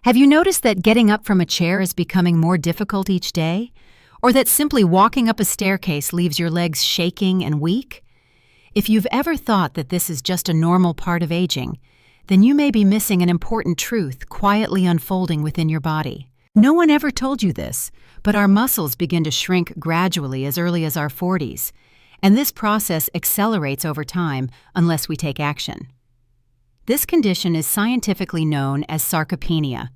Have you noticed that getting up from a chair is becoming more difficult each day? Or that simply walking up a staircase leaves your legs shaking and weak? If you've ever thought that this is just a normal part of aging, then you may be missing an important truth quietly unfolding within your body. No one ever told you this, but our muscles begin to shrink gradually as early as our 40s, and this process accelerates over time unless we take action. This condition is scientifically known as sarcopenia.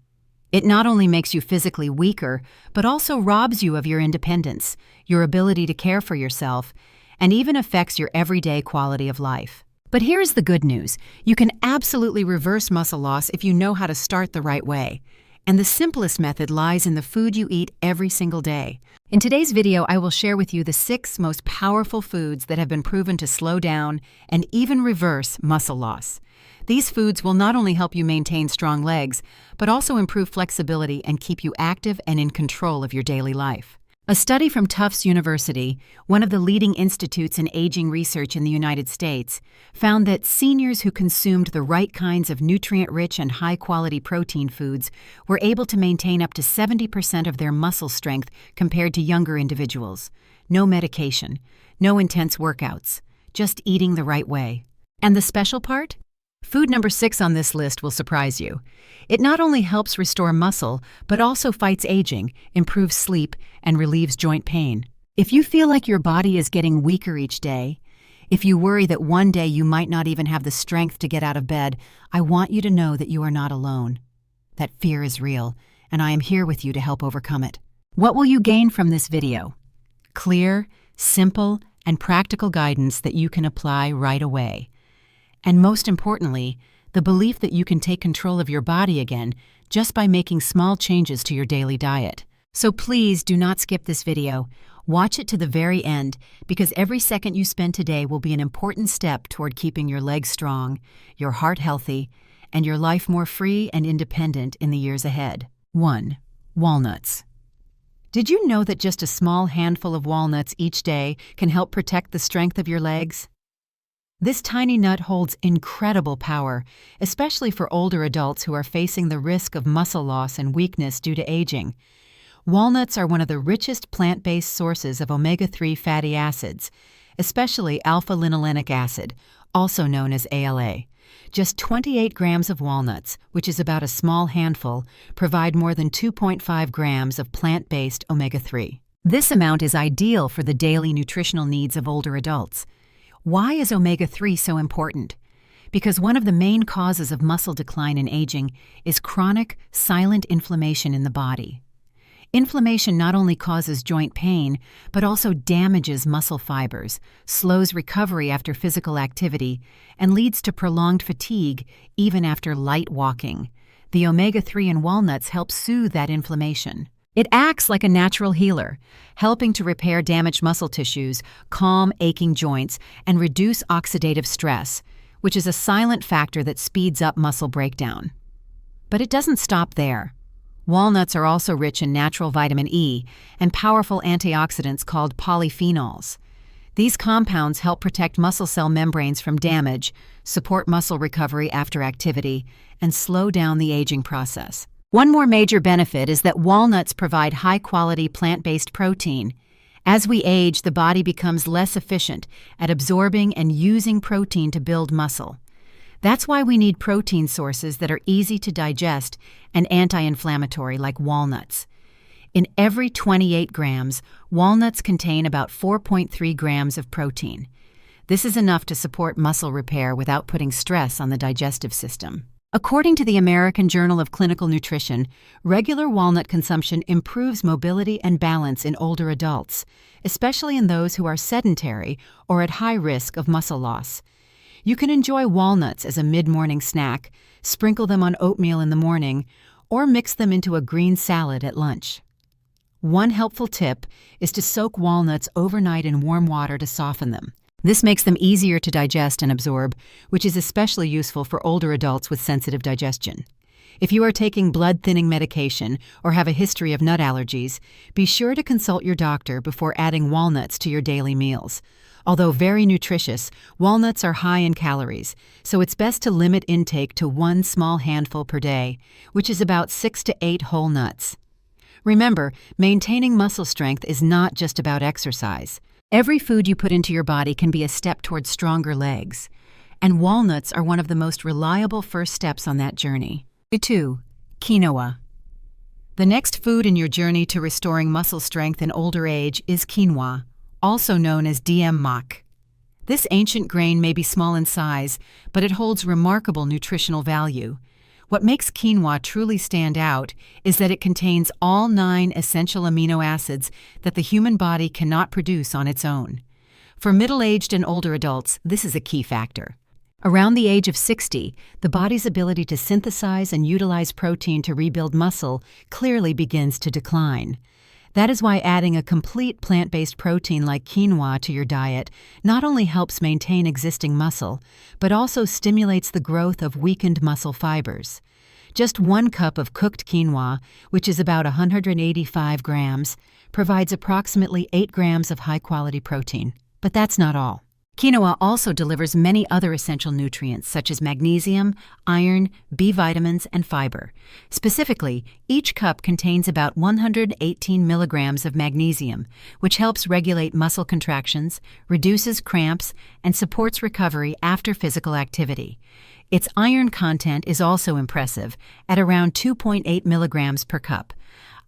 It not only makes you physically weaker, but also robs you of your independence, your ability to care for yourself, and even affects your everyday quality of life. But here's the good news. You can absolutely reverse muscle loss if you know how to start the right way. And the simplest method lies in the food you eat every single day. In today's video, I will share with you the 6 most powerful foods that have been proven to slow down and even reverse muscle loss. These foods will not only help you maintain strong legs, but also improve flexibility and keep you active and in control of your daily life. A study from Tufts University, one of the leading institutes in aging research in the United States, found that seniors who consumed the right kinds of nutrient-rich and high-quality protein foods were able to maintain up to 70% of their muscle strength compared to younger individuals. No medication, no intense workouts, just eating the right way. And the special part? Food number 6 on this list will surprise you. It not only helps restore muscle, but also fights aging, improves sleep, and relieves joint pain. If you feel like your body is getting weaker each day, if you worry that one day you might not even have the strength to get out of bed, I want you to know that you are not alone. That fear is real, and I am here with you to help overcome it. What will you gain from this video? Clear, simple, and practical guidance that you can apply right away. And most importantly, the belief that you can take control of your body again just by making small changes to your daily diet. So please do not skip this video. Watch it to the very end, because every second you spend today will be an important step toward keeping your legs strong, your heart healthy, and your life more free and independent in the years ahead. 1. Walnuts. Did you know that just a small handful of walnuts each day can help protect the strength of your legs? This tiny nut holds incredible power, especially for older adults who are facing the risk of muscle loss and weakness due to aging. Walnuts are one of the richest plant-based sources of omega-3 fatty acids, especially alpha-linolenic acid, also known as ALA. Just 28 grams of walnuts, which is about a small handful, provide more than 2.5 grams of plant-based omega-3. This amount is ideal for the daily nutritional needs of older adults. Why is omega-3 so important? Because one of the main causes of muscle decline in aging is chronic, silent inflammation in the body. Inflammation not only causes joint pain, but also damages muscle fibers, slows recovery after physical activity, and leads to prolonged fatigue even after light walking. The omega-3 in walnuts help soothe that inflammation. It acts like a natural healer, helping to repair damaged muscle tissues, calm aching joints, and reduce oxidative stress, which is a silent factor that speeds up muscle breakdown. But it doesn't stop there. Walnuts are also rich in natural vitamin E and powerful antioxidants called polyphenols. These compounds help protect muscle cell membranes from damage, support muscle recovery after activity, and slow down the aging process. One more major benefit is that walnuts provide high-quality plant-based protein. As we age, the body becomes less efficient at absorbing and using protein to build muscle. That's why we need protein sources that are easy to digest and anti-inflammatory like walnuts. In every 28 grams, walnuts contain about 4.3 grams of protein. This is enough to support muscle repair without putting stress on the digestive system. According to the American Journal of Clinical Nutrition, regular walnut consumption improves mobility and balance in older adults, especially in those who are sedentary or at high risk of muscle loss. You can enjoy walnuts as a mid-morning snack, sprinkle them on oatmeal in the morning, or mix them into a green salad at lunch. One helpful tip is to soak walnuts overnight in warm water to soften them. This makes them easier to digest and absorb, which is especially useful for older adults with sensitive digestion. If you are taking blood-thinning medication or have a history of nut allergies, be sure to consult your doctor before adding walnuts to your daily meals. Although very nutritious, walnuts are high in calories, so it's best to limit intake to one small handful per day, which is about 6 to 8 whole nuts. Remember, maintaining muscle strength is not just about exercise. Every food you put into your body can be a step towards stronger legs, and walnuts are one of the most reliable first steps on that journey. 2. Quinoa. The next food in your journey to restoring muscle strength in older age is quinoa, also known as DM-mak. This ancient grain may be small in size, but it holds remarkable nutritional value. What makes quinoa truly stand out is that it contains all 9 essential amino acids that the human body cannot produce on its own. For middle-aged and older adults, this is a key factor. Around the age of 60, the body's ability to synthesize and utilize protein to rebuild muscle clearly begins to decline. That is why adding a complete plant-based protein like quinoa to your diet not only helps maintain existing muscle, but also stimulates the growth of weakened muscle fibers. Just 1 cup of cooked quinoa, which is about 185 grams, provides approximately 8 grams of high-quality protein. But that's not all. Quinoa also delivers many other essential nutrients such as magnesium, iron, B vitamins, and fiber. Specifically, each cup contains about 118 milligrams of magnesium, which helps regulate muscle contractions, reduces cramps, and supports recovery after physical activity. Its iron content is also impressive, at around 2.8 milligrams per cup.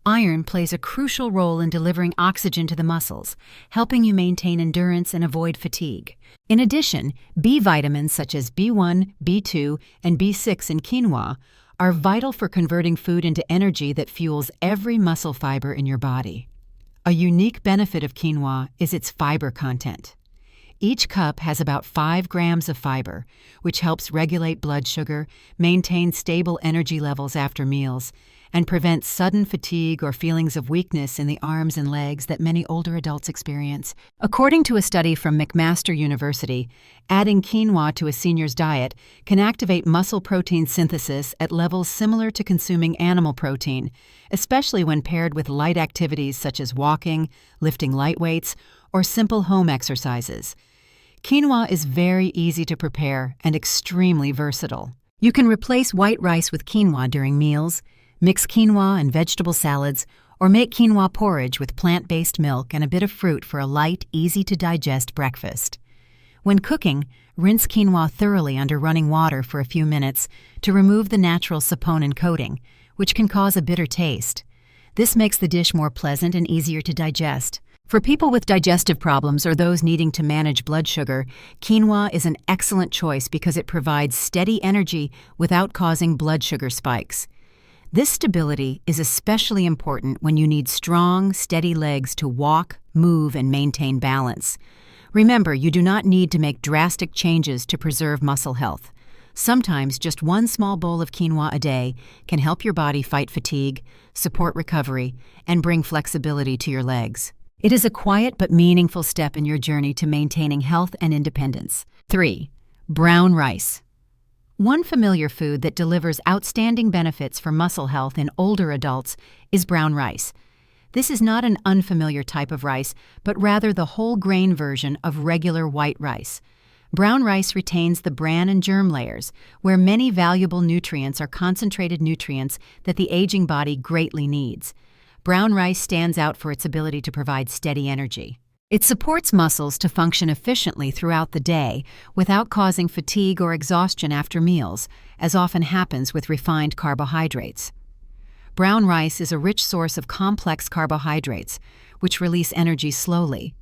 Iron plays a crucial role in delivering oxygen to the muscles, helping you maintain endurance and avoid fatigue. In addition, B vitamins such as B1, B2, and B6 in quinoa are vital for converting food into energy that fuels every muscle fiber in your body. A unique benefit of quinoa is its fiber content. Each cup has about 5 grams of fiber, which helps regulate blood sugar, maintain stable energy levels after meals, and prevent sudden fatigue or feelings of weakness in the arms and legs that many older adults experience. According to a study from McMaster University, adding quinoa to a senior's diet can activate muscle protein synthesis at levels similar to consuming animal protein, especially when paired with light activities such as walking, lifting light weights, or simple home exercises. Quinoa is very easy to prepare and extremely versatile. You can replace white rice with quinoa during meals, mix quinoa and vegetable salads, or make quinoa porridge with plant-based milk and a bit of fruit for a light, easy-to-digest breakfast. When cooking, rinse quinoa thoroughly under running water for a few minutes to remove the natural saponin coating, which can cause a bitter taste. This makes the dish more pleasant and easier to digest. For people with digestive problems or those needing to manage blood sugar, quinoa is an excellent choice because it provides steady energy without causing blood sugar spikes. This stability is especially important when you need strong, steady legs to walk, move, and maintain balance. Remember, you do not need to make drastic changes to preserve muscle health. Sometimes just 1 small bowl of quinoa a day can help your body fight fatigue, support recovery, and bring flexibility to your legs. It is a quiet but meaningful step in your journey to maintaining health and independence. 3. Brown rice. One familiar food that delivers outstanding benefits for muscle health in older adults is brown rice. This is not an unfamiliar type of rice, but rather the whole grain version of regular white rice. Brown rice retains the bran and germ layers, where many valuable nutrients are concentrated nutrients that the aging body greatly needs. Brown rice stands out for its ability to provide steady energy. It supports muscles to function efficiently throughout the day without causing fatigue or exhaustion after meals, as often happens with refined carbohydrates. Brown rice is a rich source of complex carbohydrates, which release energy slowly.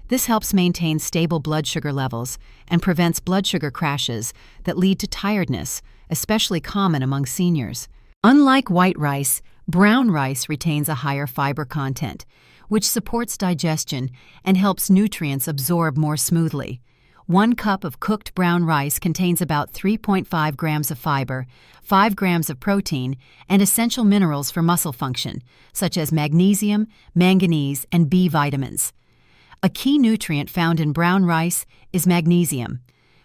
This helps maintain stable blood sugar levels and prevents blood sugar crashes that lead to tiredness, especially common among seniors. Unlike white rice, brown rice retains a higher fiber content, which supports digestion and helps nutrients absorb more smoothly. 1 cup of cooked brown rice contains about 3.5 grams of fiber, 5 grams of protein, and essential minerals for muscle function, such as magnesium, manganese, and B vitamins. A key nutrient found in brown rice is magnesium.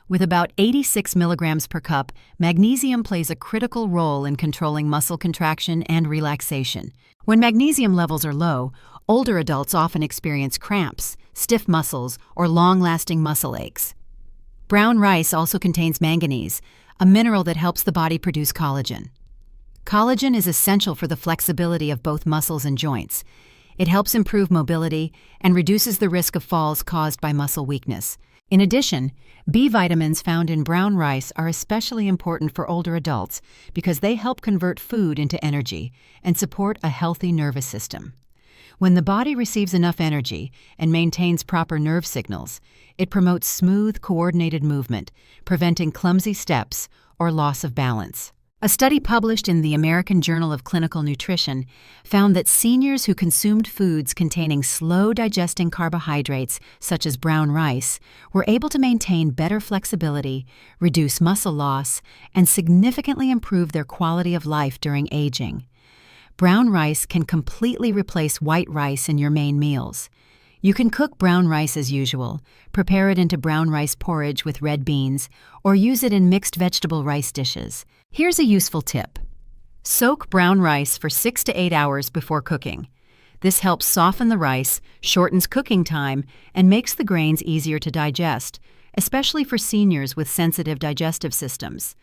With about 86 milligrams per cup, magnesium plays a critical role in controlling muscle contraction and relaxation. When magnesium levels are low, older adults often experience cramps, stiff muscles, or long-lasting muscle aches. Brown rice also contains manganese, a mineral that helps the body produce collagen. Collagen is essential for the flexibility of both muscles and joints. It helps improve mobility and reduces the risk of falls caused by muscle weakness. In addition, B vitamins found in brown rice are especially important for older adults because they help convert food into energy and support a healthy nervous system. When the body receives enough energy and maintains proper nerve signals, it promotes smooth, coordinated movement, preventing clumsy steps or loss of balance. A study published in the American Journal of Clinical Nutrition found that seniors who consumed foods containing slow-digesting carbohydrates, such as brown rice, were able to maintain better flexibility, reduce muscle loss, and significantly improve their quality of life during aging. Brown rice can completely replace white rice in your main meals. You can cook brown rice as usual, prepare it into brown rice porridge with red beans, or use it in mixed vegetable rice dishes. Here's a useful tip. Soak brown rice for 6 to 8 hours before cooking. This helps soften the rice, shortens cooking time, and makes the grains easier to digest, especially for seniors with sensitive digestive systems.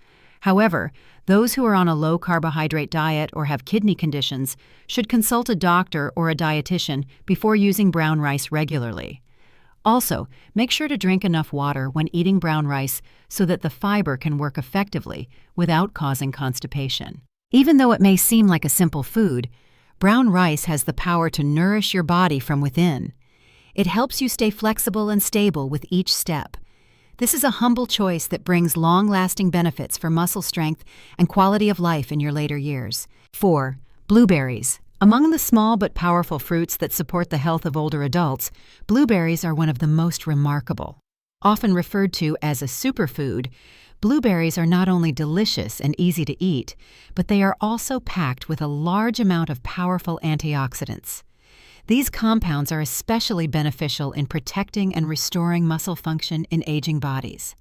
However, those who are on a low-carbohydrate diet or have kidney conditions should consult a doctor or a dietitian before using brown rice regularly. Also, make sure to drink enough water when eating brown rice so that the fiber can work effectively without causing constipation. Even though it may seem like a simple food, brown rice has the power to nourish your body from within. It helps you stay flexible and stable with each step. This is a humble choice that brings long-lasting benefits for muscle strength and quality of life in your later years. 4. Blueberries. Among the small but powerful fruits that support the health of older adults, blueberries are one of the most remarkable. Often referred to as a superfood, blueberries are not only delicious and easy to eat, but they are also packed with a large amount of powerful antioxidants. These compounds are especially beneficial in protecting and restoring muscle function in aging bodies.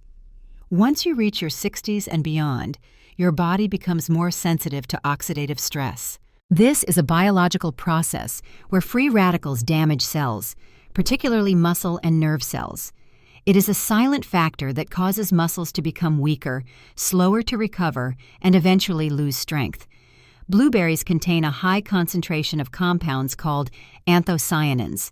Once you reach your 60s and beyond, your body becomes more sensitive to oxidative stress. This is a biological process where free radicals damage cells, particularly muscle and nerve cells. It is a silent factor that causes muscles to become weaker, slower to recover, and eventually lose strength. Blueberries contain a high concentration of compounds called anthocyanins.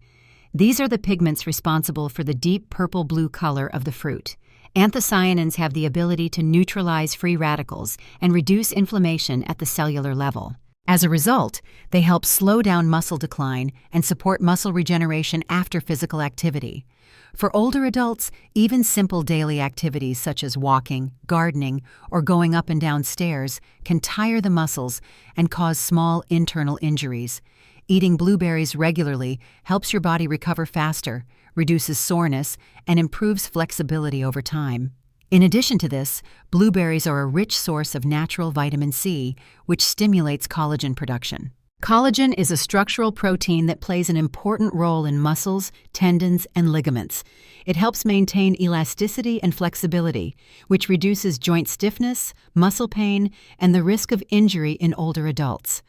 These are the pigments responsible for the deep purple-blue color of the fruit. Anthocyanins have the ability to neutralize free radicals and reduce inflammation at the cellular level. As a result, they help slow down muscle decline and support muscle regeneration after physical activity. For older adults, even simple daily activities such as walking, gardening, or going up and down stairs can tire the muscles and cause small internal injuries. Eating blueberries regularly helps your body recover faster, reduces soreness, and improves flexibility over time. In addition to this, blueberries are a rich source of natural vitamin C, which stimulates collagen production. Collagen is a structural protein that plays an important role in muscles, tendons, and ligaments. It helps maintain elasticity and flexibility, which reduces joint stiffness, muscle pain, and the risk of injury in older adults.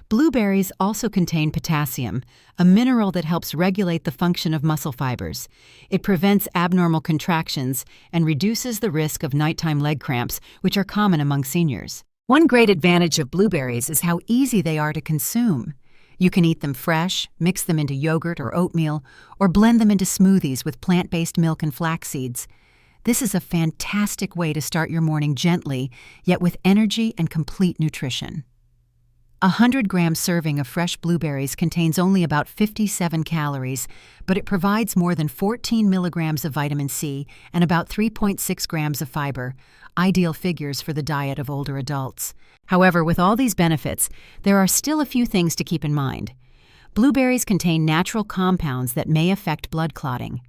Blueberries also contain potassium, a mineral that helps regulate the function of muscle fibers. It prevents abnormal contractions and reduces the risk of nighttime leg cramps, which are common among seniors. One great advantage of blueberries is how easy they are to consume. You can eat them fresh, mix them into yogurt or oatmeal, or blend them into smoothies with plant-based milk and flax seeds. This is a fantastic way to start your morning gently, yet with energy and complete nutrition. A 100-gram serving of fresh blueberries contains only about 57 calories, but it provides more than 14 milligrams of vitamin C and about 3.6 grams of fiber, ideal figures for the diet of older adults. However, with all these benefits, there are still a few things to keep in mind. Blueberries contain natural compounds that may affect blood clotting.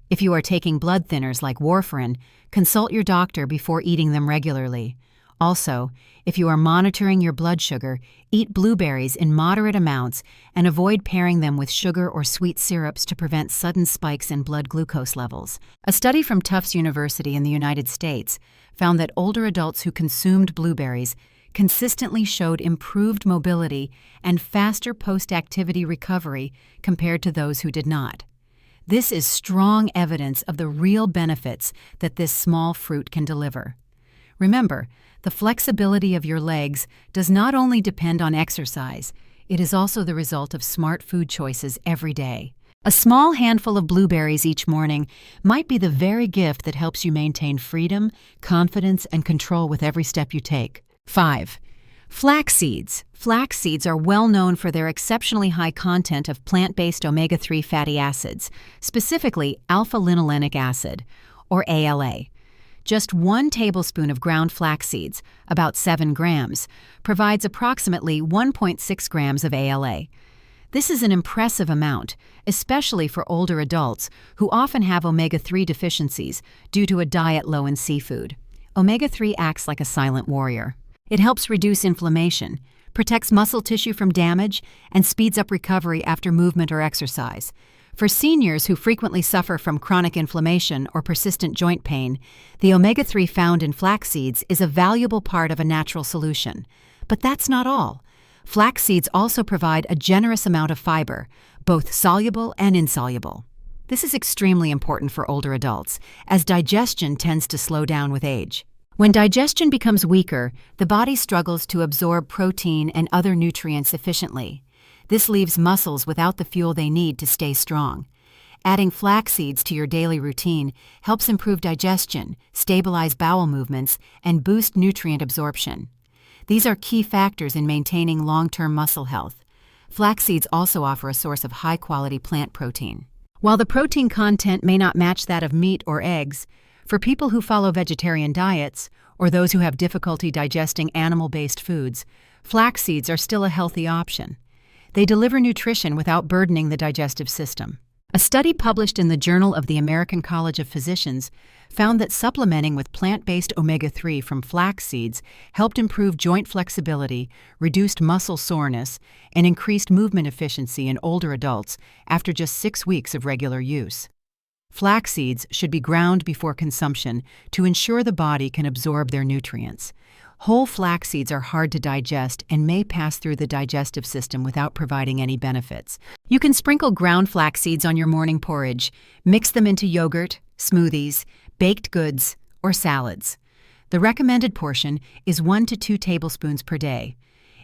If you are taking blood thinners like warfarin, consult your doctor before eating them regularly. Also, if you are monitoring your blood sugar, eat blueberries in moderate amounts and avoid pairing them with sugar or sweet syrups to prevent sudden spikes in blood glucose levels. A study from Tufts University in the United States found that older adults who consumed blueberries consistently showed improved mobility and faster post-activity recovery compared to those who did not. This is strong evidence of the real benefits that this small fruit can deliver. Remember, the flexibility of your legs does not only depend on exercise, it is also the result of smart food choices every day. A small handful of blueberries each morning might be the very gift that helps you maintain freedom, confidence, and control with every step you take. 5. Flax seeds. Flax seeds are well known for their exceptionally high content of plant-based omega-3 fatty acids, specifically alpha-linolenic acid, or ALA. Just 1 tablespoon of ground flax seeds, about 7 grams, provides approximately 1.6 grams of ALA. This is an impressive amount, especially for older adults who often have omega-3 deficiencies due to a diet low in seafood. Omega-3 acts like a silent warrior. It helps reduce inflammation, protects muscle tissue from damage, and speeds up recovery after movement or exercise. For seniors who frequently suffer from chronic inflammation or persistent joint pain, the omega-3 found in flax seeds is a valuable part of a natural solution. But that's not all. Flax seeds also provide a generous amount of fiber, both soluble and insoluble. This is extremely important for older adults, as digestion tends to slow down with age. When digestion becomes weaker, the body struggles to absorb protein and other nutrients efficiently. This leaves muscles without the fuel they need to stay strong. Adding flax seeds to your daily routine helps improve digestion, stabilize bowel movements, and boost nutrient absorption. These are key factors in maintaining long-term muscle health. Flax seeds also offer a source of high-quality plant protein. While the protein content may not match that of meat or eggs, for people who follow vegetarian diets or those who have difficulty digesting animal-based foods, flax seeds are still a healthy option. They deliver nutrition without burdening the digestive system. A study published in the Journal of the American College of Physicians found that supplementing with plant-based omega-3 from flax seeds helped improve joint flexibility, reduced muscle soreness, and increased movement efficiency in older adults after just 6 weeks of regular use. Flax seeds should be ground before consumption to ensure the body can absorb their nutrients. Whole flax seeds are hard to digest and may pass through the digestive system without providing any benefits. You can sprinkle ground flax seeds on your morning porridge, mix them into yogurt, smoothies, baked goods, or salads. The recommended portion is 1 to 2 tablespoons per day.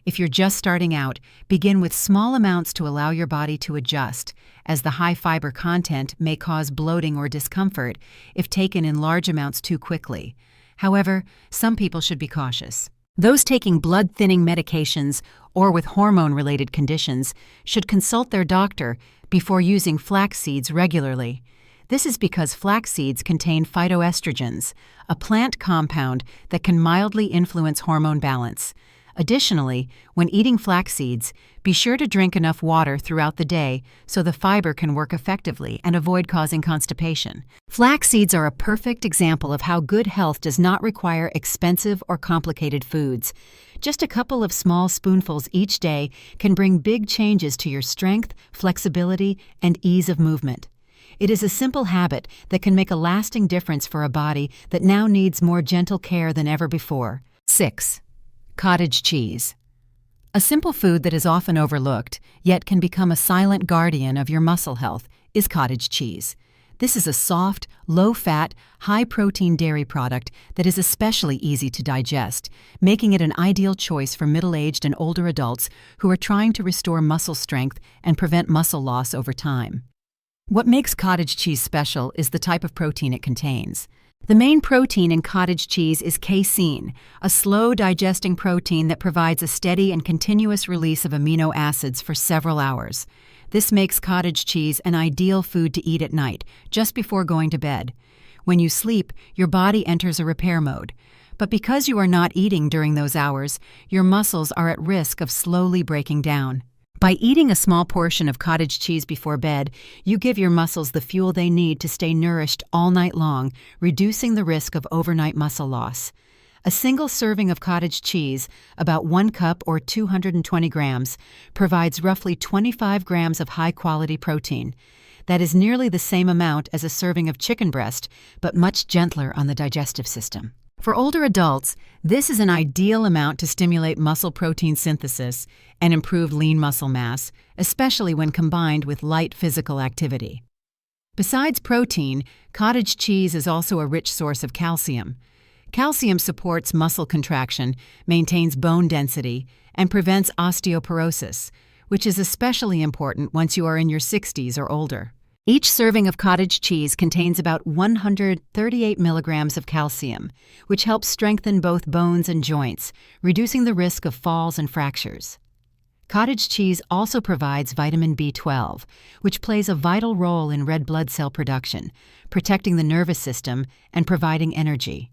If you're just starting out, begin with small amounts to allow your body to adjust, as the high fiber content may cause bloating or discomfort if taken in large amounts too quickly. However, some people should be cautious. Those taking blood-thinning medications or with hormone-related conditions should consult their doctor before using flax seeds regularly. This is because flax seeds contain phytoestrogens, a plant compound that can mildly influence hormone balance. Additionally, when eating flax seeds, be sure to drink enough water throughout the day so the fiber can work effectively and avoid causing constipation. Flax seeds are a perfect example of how good health does not require expensive or complicated foods. Just a couple of small spoonfuls each day can bring big changes to your strength, flexibility, and ease of movement. It is a simple habit that can make a lasting difference for a body that now needs more gentle care than ever before. 6. Cottage cheese. A simple food that is often overlooked, yet can become a silent guardian of your muscle health, is cottage cheese. This is a soft, low-fat, high-protein dairy product that is especially easy to digest, making it an ideal choice for middle-aged and older adults who are trying to restore muscle strength and prevent muscle loss over time. What makes cottage cheese special is the type of protein it contains. The main protein in cottage cheese is casein, a slow-digesting protein that provides a steady and continuous release of amino acids for several hours. This makes cottage cheese an ideal food to eat at night, just before going to bed. When you sleep, your body enters a repair mode. But because you are not eating during those hours, your muscles are at risk of slowly breaking down. By eating a small portion of cottage cheese before bed, you give your muscles the fuel they need to stay nourished all night long, reducing the risk of overnight muscle loss. A single serving of cottage cheese, about 1 cup or 220 grams, provides roughly 25 grams of high-quality protein. That is nearly the same amount as a serving of chicken breast, but much gentler on the digestive system. For older adults, this is an ideal amount to stimulate muscle protein synthesis and improve lean muscle mass, especially when combined with light physical activity. Besides protein, cottage cheese is also a rich source of calcium. Calcium supports muscle contraction, maintains bone density, and prevents osteoporosis, which is especially important once you are in your 60s or older. Each serving of cottage cheese contains about 138 milligrams of calcium, which helps strengthen both bones and joints, reducing the risk of falls and fractures. Cottage cheese also provides vitamin B12, which plays a vital role in red blood cell production, protecting the nervous system and providing energy.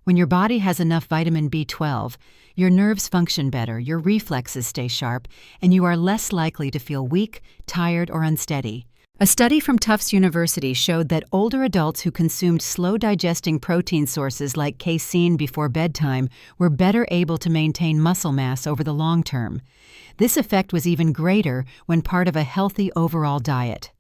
When your body has enough vitamin B12, your nerves function better, your reflexes stay sharp, and you are less likely to feel weak, tired, or unsteady. A study from Tufts University showed that older adults who consumed slow-digesting protein sources like casein before bedtime were better able to maintain muscle mass over the long term. This effect was even greater when part of a healthy overall diet.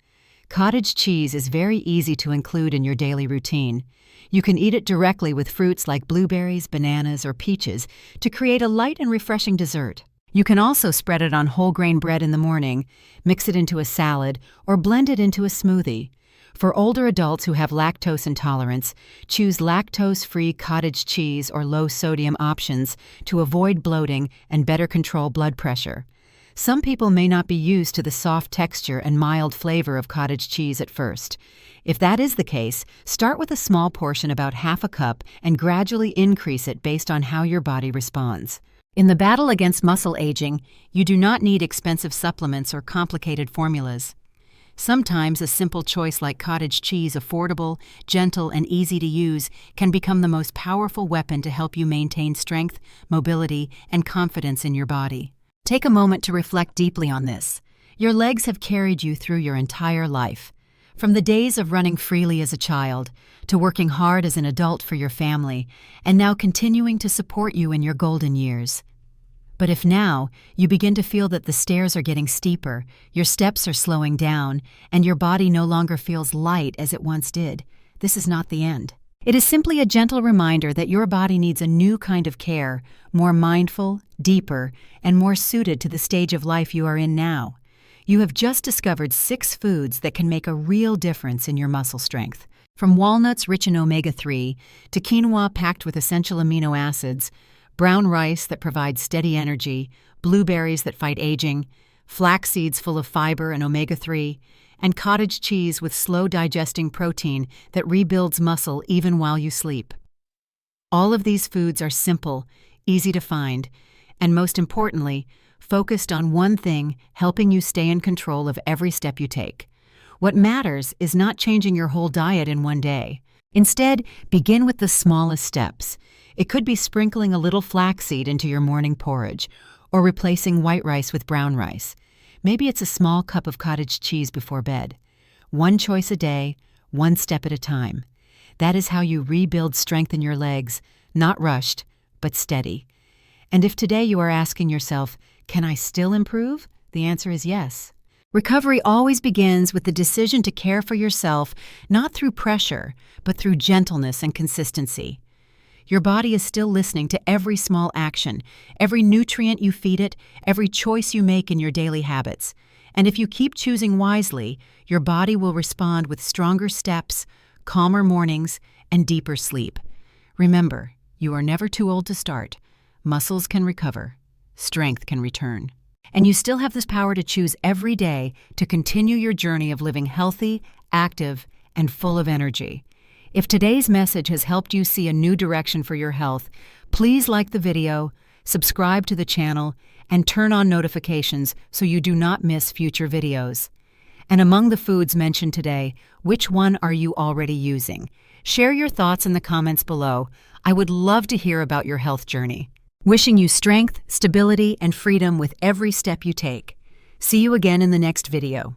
Cottage cheese is very easy to include in your daily routine. You can eat it directly with fruits like blueberries, bananas, or peaches to create a light and refreshing dessert. You can also spread it on whole grain bread in the morning, mix it into a salad, or blend it into a smoothie. For older adults who have lactose intolerance, choose lactose-free cottage cheese or low-sodium options to avoid bloating and better control blood pressure. Some people may not be used to the soft texture and mild flavor of cottage cheese at first. If that is the case, start with a small portion, about half a cup, and gradually increase it based on how your body responds. In the battle against muscle aging, you do not need expensive supplements or complicated formulas. Sometimes a simple choice like cottage cheese, affordable, gentle, and easy to use, can become the most powerful weapon to help you maintain strength, mobility, and confidence in your body. Take a moment to reflect deeply on this. Your legs have carried you through your entire life. From the days of running freely as a child, to working hard as an adult for your family, and now continuing to support you in your golden years. But if now you begin to feel that the stairs are getting steeper, your steps are slowing down, and your body no longer feels light as it once did, this is not the end. It is simply a gentle reminder that your body needs a new kind of care, more mindful, deeper, and more suited to the stage of life you are in now. You have just discovered 6 foods that can make a real difference in your muscle strength. From walnuts rich in omega-3 to quinoa packed with essential amino acids, brown rice that provides steady energy, blueberries that fight aging, flax seeds full of fiber and omega-3, and cottage cheese with slow-digesting protein that rebuilds muscle even while you sleep. All of these foods are simple, easy to find, and most importantly, focused on one thing, helping you stay in control of every step you take. What matters is not changing your whole diet in one day. Instead, begin with the smallest steps. It could be sprinkling a little flaxseed into your morning porridge, or replacing white rice with brown rice. Maybe it's a small cup of cottage cheese before bed. One choice a day, one step at a time. That is how you rebuild strength in your legs, not rushed, but steady. And if today you are asking yourself, can I still improve? The answer is yes. Recovery always begins with the decision to care for yourself, not through pressure, but through gentleness and consistency. Your body is still listening to every small action, every nutrient you feed it, every choice you make in your daily habits. And if you keep choosing wisely, your body will respond with stronger steps, calmer mornings, and deeper sleep. Remember, you are never too old to start. Muscles can recover. Strength can return. And you still have this power to choose every day to continue your journey of living healthy, active, and full of energy. If today's message has helped you see a new direction for your health, please like the video, subscribe to the channel, and turn on notifications so you do not miss future videos. And among the foods mentioned today, which one are you already using? Share your thoughts in the comments below. I would love to hear about your health journey. Wishing you strength, stability, and freedom with every step you take. See you again in the next video.